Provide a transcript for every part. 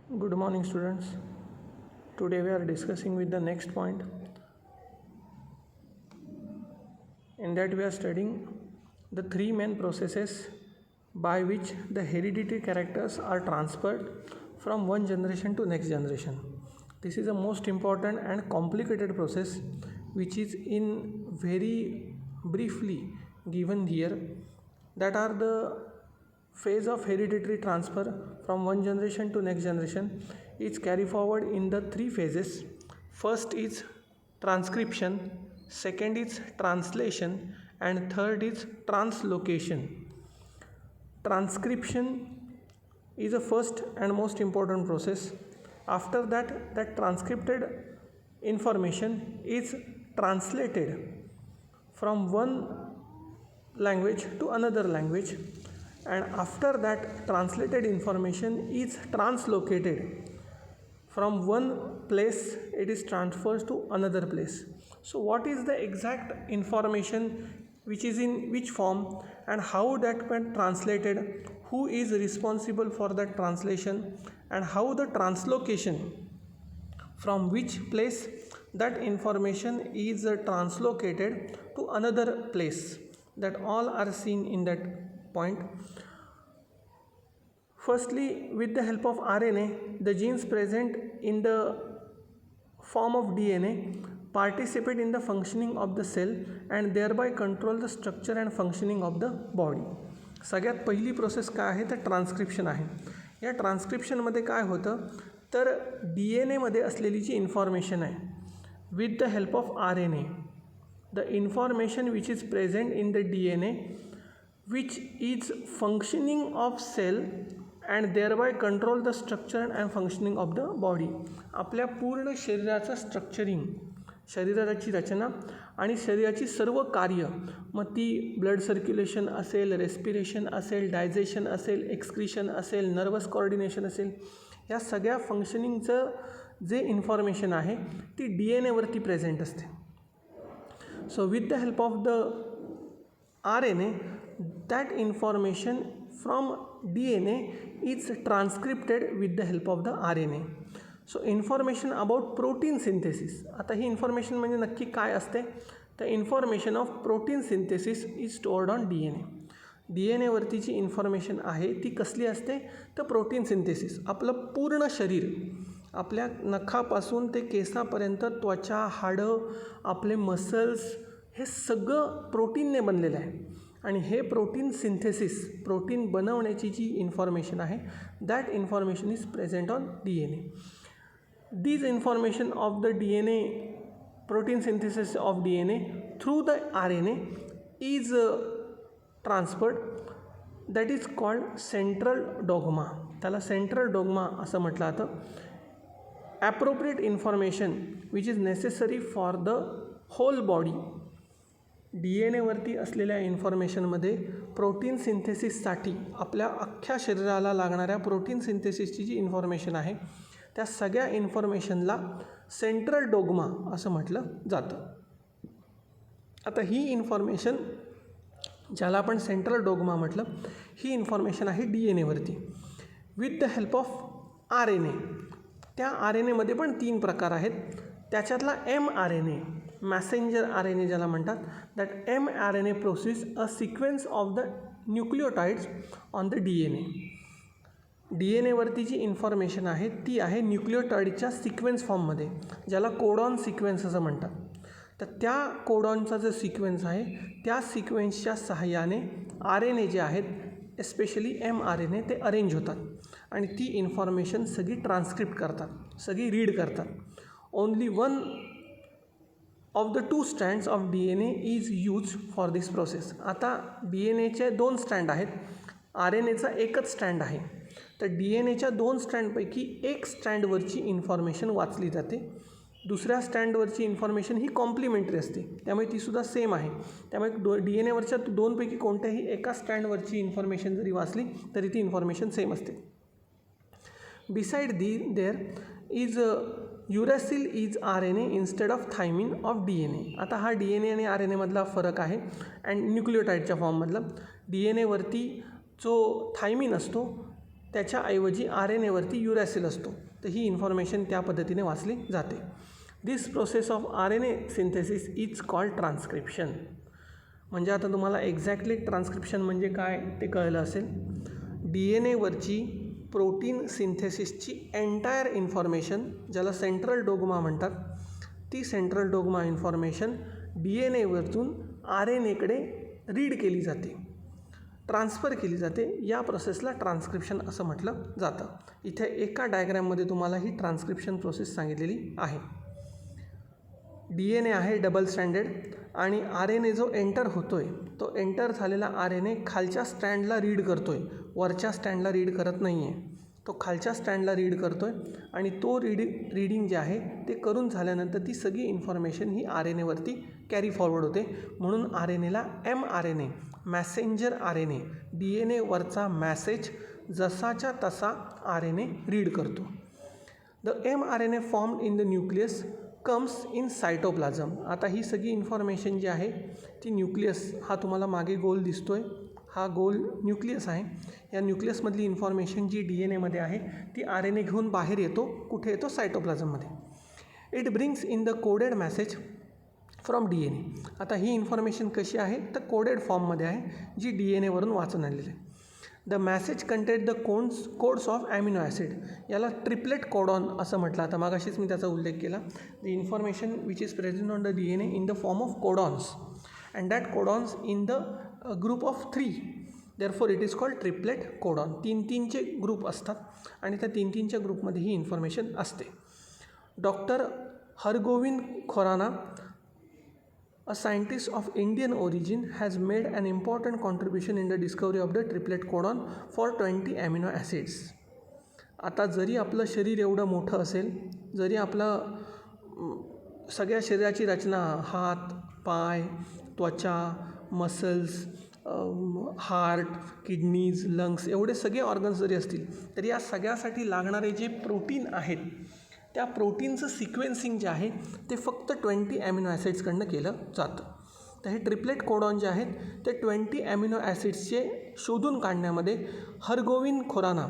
Good morning, students. Today we are discussing with the next point. In that we are studying the three main processes by which the hereditary characters are transferred from one generation to next generation. This is a most important and complicated process which is in very briefly given here, that are the phase of hereditary transfer from one generation to next generation is carried forward in the three phases. First is transcription, second is translation, and third is translocation. Transcription is the first and most important process. After that transcribed information is translated from one language to another language, and after that translated information is translocated from one place, it is transferred to another place. So what is the exact information which is in which form and how that when translated, who is responsible for that translation, and how the translocation, from which place that information is translocated to another place, that all are seen in that point. Firstly, with the help of RNA, the genes present in the form of DNA participate in the functioning of the cell and thereby control the structure and functioning of the body. सगळ्यात पहिली process काय आहे तर transcription आहे. या ट्रान्स्क्रिप्शनमध्ये काय होतं तर DNA असलेली जी इन्फॉर्मेशन आहे, with the help of RNA, the information which is present in the DNA which is functioning of cell and thereby control the structure and functioning of the body. आपल्या पूर्ण शरीराचं स्ट्रक्चरिंग, शरीराची रचना आणि शरीराची सर्व कार्य, मग ती ब्लड सर्क्युलेशन असेल, रेस्पिरेशन असेल, डायजेशन असेल, एक्सक्रिशन असेल, नर्वस कोऑर्डिनेशन असेल, या सगळ्या फंक्शनिंगचं जे इन्फॉर्मेशन आहे ती DNA प्रेझेंट असते. So with the help of the RNA, that information from DNA is transcribed with the help of the RNA. So information about protein synthesis. आता ही इन्फॉर्मेशन म्हणजे नक्की काय असते तर information of protein synthesis is stored on DNA. DNA जी information आहे ती कसली असते तर प्रोटीन सिंथेसिस. आपलं पूर्ण शरीर, आपल्या नखापासून ते केसापर्यंत, त्वचा, हाडं, आपले मसल्स, हे सगळं प्रोटीनने बनलेलं आहे. आणि हे प्रोटीन सिंथेसिस, प्रोटीन बनवण्याची जी इन्फॉर्मेशन आहे, that information is present on DNA. These information of the DNA, protein synthesis of DNA through the RNA is transferred, that is called central dogma. त्याला सेंट्रल डॉग्मा असं म्हटलं जातं. Appropriate information which is necessary for the whole body. DNA असलेल्या इन्फॉर्मेशनमध्ये protein सिंथेसिससाठी, आपल्या अख्ख्या शरीराला लागणाऱ्या protein सिंथेसिसची जी information आहे त्या सगळ्या इन्फॉर्मेशनला सेंट्रल डॉग्मा असं म्हटलं जातं. आता ही इन्फॉर्मेशन, ज्याला आपण सेंट्रल डॉग्मा म्हटलं, ही इन्फॉर्मेशन आहे DNA with the help of RNA. त्या RNAमध्ये पण 3 प्रकार आहेत. त्याच्यातला mRNA, मॅसेंजर RNA ज्याला म्हणतात, that mRNA process a sequence of the nucleotides on the DNA. DNA जी इन्फॉर्मेशन आहे ती आहे न्यूक्लिओटाइडच्या सिक्वेन्स फॉर्ममध्ये, ज्याला कोडॉन सिक्वेन्स असं म्हणतात. तर त्या कोडॉनचा जो सिक्वेन्स आहे त्या सिक्वेन्सच्या सहाय्याने RNA जे आहेत, एस्पेशली mRNA, ते अरेंज होतात आणि ती इन्फॉर्मेशन सगळी ट्रान्स्क्रिप्ट करतात, सगळी रीड करतात. Only one of the 2 strands of DNA is use for this process. आता DNAचे 2 स्ट्रँड आहेत, RNAचा एकच स्ट्रँड आहे. तर DNAच्या 2 स्ट्रँडपैकी एक स्ट्रँडवरची इन्फॉर्मेशन वाचली जाते, दुसऱ्या स्टँडवरची इन्फॉर्मेशन ही कॉम्प्लिमेंटरी असते, त्यामुळे तीसुद्धा सेम आहे. त्यामुळे DNA 2पैकी कोणत्याही एका स्टँडवरची इन्फॉर्मेशन जरी वाचली तरी ती इन्फॉर्मेशन सेम असते. Beside there is uracil is RNA instead of thymine of DNA. आता हा DNA आणि RNA मधला फरक आहे. अँड न्यूक्लिओटाइडच्या फॉर्ममधला DNA जो थायमिन असतो त्याच्याऐवजी RNAवरती युरॅसिल असतो. तर ही इन्फॉर्मेशन त्या पद्धतीने वाचली जाते. This process of RNA synthesis is called transcription. म्हणजे आता तुम्हाला एक्झॅक्टली ट्रान्स्क्रिप्शन म्हणजे काय ते कळलं असेल. DNA वरची प्रोटीन सिंथेसिसची एंटायर इन्फॉर्मेशन, ज्याला सेंट्रल डोग्मा म्हणतात, ती सेंट्रल डोग्मा इन्फॉर्मेशन DNA वरतून RNAकडे रीड केली जाते, ट्रान्सफर केली जाते. या प्रोसेसला ट्रान्स्क्रिप्शन असं म्हटलं जातं. इथे एका डायग्रॅममध्ये तुम्हाला ही ट्रान्स्क्रिप्शन प्रोसेस सांगितलेली आहे. DNA आहे डबल स्टँडेड आणि RNA जो एंटर होतोय तो एंटर झालेला RNA खालच्या स्टँडला रीड करतोय, वरच्या स्टँडला रीड करत नाही आहे. तो खालच्या स्टँडला रीड करतोय आणि तो रीडिंग जे आहे ते करून झाल्यानंतर ती सगळी इन्फॉर्मेशन ही RNAवरती कॅरी फॉरवर्ड होते. म्हणून RNAला mRNA, मॅसेंजर RNA, DNA वरचा मॅसेज जसाच्या तसा RNA रीड करतो. The mRNA formed in the nucleus comes in cytoplasm. आता ही सगळी इन्फॉर्मेशन जी आहे ती न्यूक्लियस, हा तुम्हाला मागे गोल दिसतोय, हा गोल न्यूक्लियस आहे. या न्यूक्लियसमधली इन्फॉर्मेशन जी DNA आहे ती RNA घेऊन बाहेर येतो. कुठे येतो? सायटोप्लाझममध्ये. It brings in the coded message from DNA. आता ही इन्फॉर्मेशन कशी आहे तर कोडेड फॉर्ममध्ये आहे, जी DNA वरून वाचून आलेली आहे. The message content the codes of amino acid. याला ट्रिपलेट कोडॉन असं म्हटलं. आता मागाशीच मी त्याचा उल्लेख केला. The information which is present on the DNA in the form of codons and that codons in the group of 3. Therefore it is called triplet codon. 3-3चे ग्रुप असतात आणि त्या 3-3च्या ग्रुपमध्ये ही इन्फॉर्मेशन असते. Doctor Hargobind Khorana, a scientist of Indian origin, has made an important contribution in the discovery of the triplet codon for 20 amino acids. आता जरी आपलं शरीर एवढं मोठं असेल, जरी आपलं सगळ्या शरीराची रचना हात, पाय, त्वचा, मसल्स, हार्ट, किडनीज, लंग्स एवढे सगळे ऑर्गन्स जरी असतील तरी या सगळ्यासाठी लागणारे जे प्रोटीन आहेत त्या प्रोटीनचं सिक्वेन्सिंग जे आहे ते फक्त 20 ॲमिनो ॲसिड्सकडनं केलं जातं. तर हे ट्रिपलेट कोडॉन जे आहेत ते 20 ॲमिनो ॲसिड्सचे शोधून काढण्यामध्ये हरगोविंद खोराना,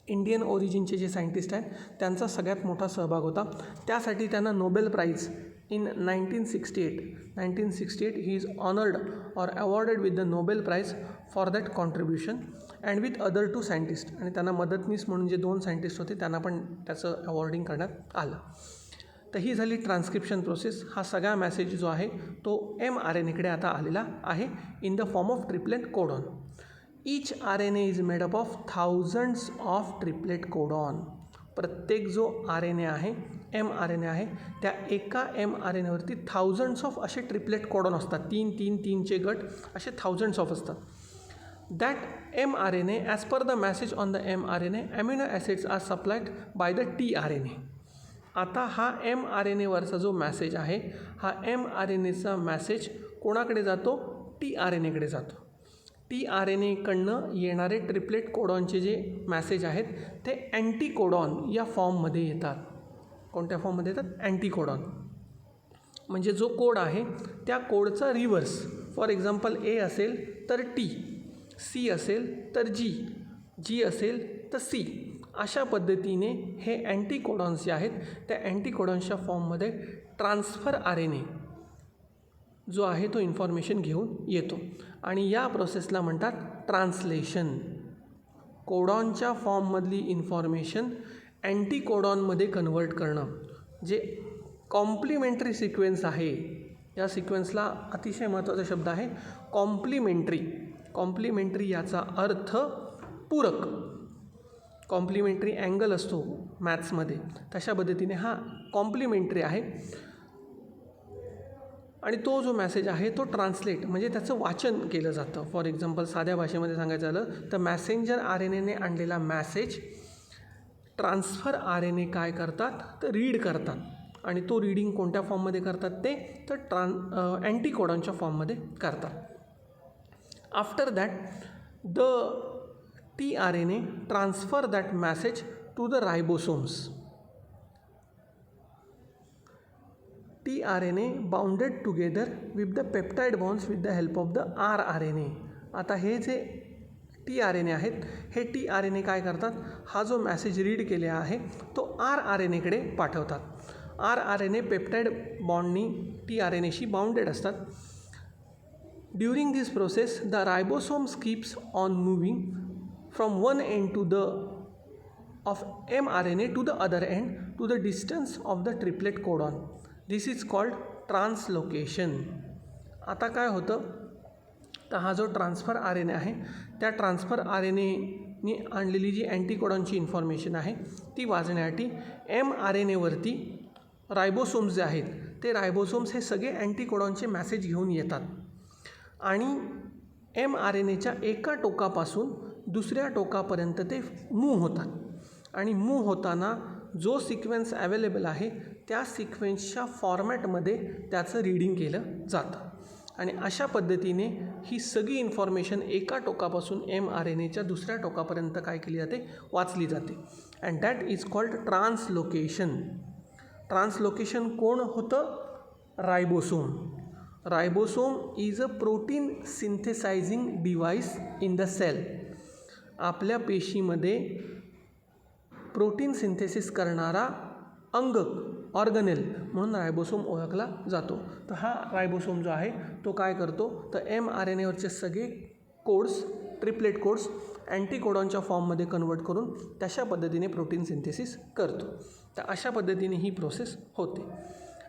इंडियन ओरिजिनचे जे सायंटिस्ट आहेत, त्यांचा सगळ्यात मोठा सहभाग होता. त्यासाठी त्यांना Nobel prize in 1968 he is honoured or awarded with the Nobel prize for that contribution and with other 2 scientist. आणि त्यांना मदतनीस म्हणून जे 2 सायंटिस्ट होते त्यांना पण त्याचं अवॉर्डिंग करण्यात आलं. तर ही झाली ट्रान्स्क्रिप्शन प्रोसेस. हा सगळा मॅसेज जो आहे तो mRNAकडे आता आलेला आहे in the form of triplet codon. Each RNA is made up of thousands of triplet codon. प्रत्येक जो RNA आहे, mRNA आहे, त्या एका mRNAवरती थाउजंड्स ऑफ असे ट्रिपलेट कोडॉन असतात. 3-3-3चे गट असे थाउजंड्स ऑफ असतात. That mRNA, as per the message on the mRNA, amino acids are supplied by the tRNA. आता हा mRNAवरचा जो मॅसेज आहे, हा mRNAचा मॅसेज कोणाकडे जातो? tRNAकडे जातो. tRNAकडनं येणारे ट्रिपलेट कोडॉनचे जे मॅसेज आहेत ते अँटीकोडॉन या फॉर्ममध्ये येतात. कोणत्या फॉर्ममध्ये येतात? अँटीकोडॉन. म्हणजे जो कोड आहे त्या कोडचा रिव्हर्स. फॉर एक्झाम्पल A असेल तर T, C असेल तर G, G असेल तर C. अशा पद्धतीने हे अँटीकोडॉन्स जे आहेत त्या अँटीकोडॉन्सच्या फॉर्ममध्ये ट्रान्सफर RNA जो आहे तो इन्फॉर्मेशन घेऊन येतो आणि या प्रोसेसला म्हणतात ट्रान्सलेशन. कोडॉनच्या फॉर्ममधली इन्फॉर्मेशन अँटीकोडॉनमध्ये कन्व्हर्ट करणं. जे कॉम्प्लिमेंटरी सिक्वेन्स आहे, या सिक्वेन्सला अतिशय महत्त्वाचा शब्द आहे कॉम्प्लिमेंटरी. कॉम्प्लिमेंटरी याचा अर्थ पूरक. कॉम्प्लिमेंटरी अँगल असतो मॅथ्समध्ये, तशा पद्धतीने हा कॉम्प्लिमेंटरी आहे. आणि तो जो मॅसेज आहे तो ट्रान्सलेट म्हणजे त्याचं वाचन केलं जातं. फॉर एक्झाम्पल साध्या भाषेमध्ये सांगायचं झालं तर मॅसेंजर RNAने आणलेला मॅसेज ट्रान्सफर RNA काय करतात तर रीड करतात. आणि तो रीडिंग कोणत्या फॉर्ममध्ये करतात ते तर अँटीकोडॉनच्या फॉर्ममध्ये करतात. After that the tRNA transfer that message to the ribosomes. tRNA bounded together with the peptide bonds with the help of the rRNA. आता हे जे tRNA आहेत. हे tRNA काय करतात, हा जो मॅसेज रीड केलेला आहे तो rRNAकडे पाठवतात. rRNA पेप्टाइड बॉन्डनी tRNAशी बाउंडेड असतात. During this process the ribosomes keeps on moving from one end to the of mRNA to the other end to the distance of the triplet codon. This is called translocation. आता काय होतं, तर हा जो transfer RNA आहे त्या transfer RNAनी आणलेली जी अँटीकोडॉनची information आहे ती वाचण्यासाठी mRNAवरती रायबोसोम्स जे आहेत ते रायबोसोम्स हे सगळे अँटीकोडॉनचे मॅसेज घेऊन येतात आणि mRNAच्या एका टोकापासून दुसऱ्या टोकापर्यंत ते मूव्ह होतात आणि मूव्ह होताना जो सिक्वेन्स अवेलेबल आहे त्या सिक्वेन्सच्या फॉर्मॅटमध्ये त्याचं रीडिंग केलं जातं आणि अशा पद्धतीने ही सगळी इन्फॉर्मेशन एका टोकापासून mRNAच्या दुसऱ्या टोकापर्यंत काय केली जाते, वाचली जाते. And that is called translocation. Translocation कोण होतं, ribosome. Ribosome is a protein synthesising device in the cell. आपल्या पेशीमध्ये प्रोटीन सिंथेसिस करणारा अंग, ऑर्गनेल म्हणून रायबोसोम ओळखला जातो. तर हा रायबोसोम जो आहे तो काय करतो, तर mRNAवरचे सगळे कोड्स, ट्रिपलेट कोड्स अँटीकोडॉनच्या फॉर्ममध्ये कन्वर्ट करून तशा पद्धतीने प्रोटीन सिंथेसिस करतो. तर अशा पद्धतीने ही प्रोसेस होते.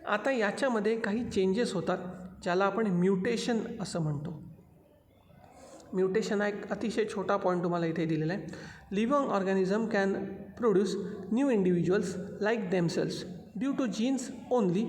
आता याच्यामध्ये काही चेंजेस होतात ज्याला आपण म्युटेशन असं म्हणतो. म्युटेशन हा एक अतिशय छोटा पॉईंट तुम्हाला इथे दिलेला आहे. Living organism can produce new individuals like themselves due to genes only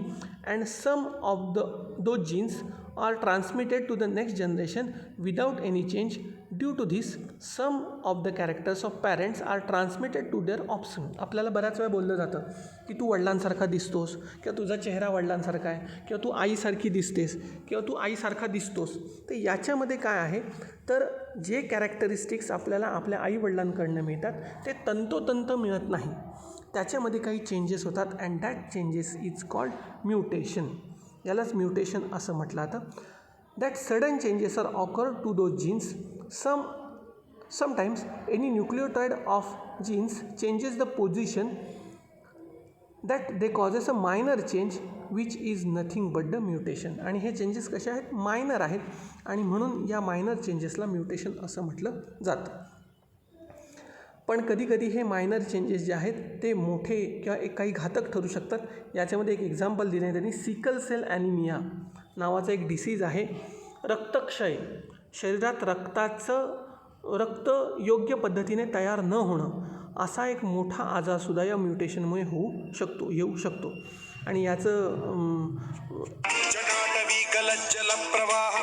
and some of those genes are transmitted to the next generation without any change. Due to this some of the characters of parents are transmitted to their offspring. आपल्याला बऱ्याच वेळा बोललं जातं की तू वडिलांसारखा दिसतोस किंवा तुझा चेहरा वडिलांसारखा आहे किंवा तू आईसारखी दिसतेस किंवा तू आईसारखा दिसतोस. तर याच्यामध्ये काय आहे, तर जे कॅरेक्टरिस्टिक्स आपल्याला आपल्या आईवडिलांकडनं मिळतात ते तंतोतंत मिळत नाही, त्याच्यामध्ये काही चेंजेस होतात and that changes is called mutation. यालाच म्युटेशन असं म्हटलं जातं. That sudden changes are occur to those genes. Sometimes any nucleotide of genes changes the position that they causes a minor change which is nothing but the mutation. आणि हे changes कसे आहेत, minor आहेत आणि म्हणून या मायनर चेंजेसला म्युटेशन असं म्हटलं जातं. पण कधीकधी हे मायनर चेंजेस जे आहेत ते मोठे किंवा काही घातक ठरू शकतात. याच्यामध्ये एक एक्झाम्पल दिलं आहे त्यांनी, सिकल सेल ॲनिमिया नावाचा एक डिसीज आहे. रक्तक्षय, शरीरात रक्त योग्य पद्धतीने तयार न होणं, असा एक मोठा आजारसुद्धा या म्युटेशनमुळे येऊ शकतो. आणि याचं जटाटवी कलज्जल प्रवाह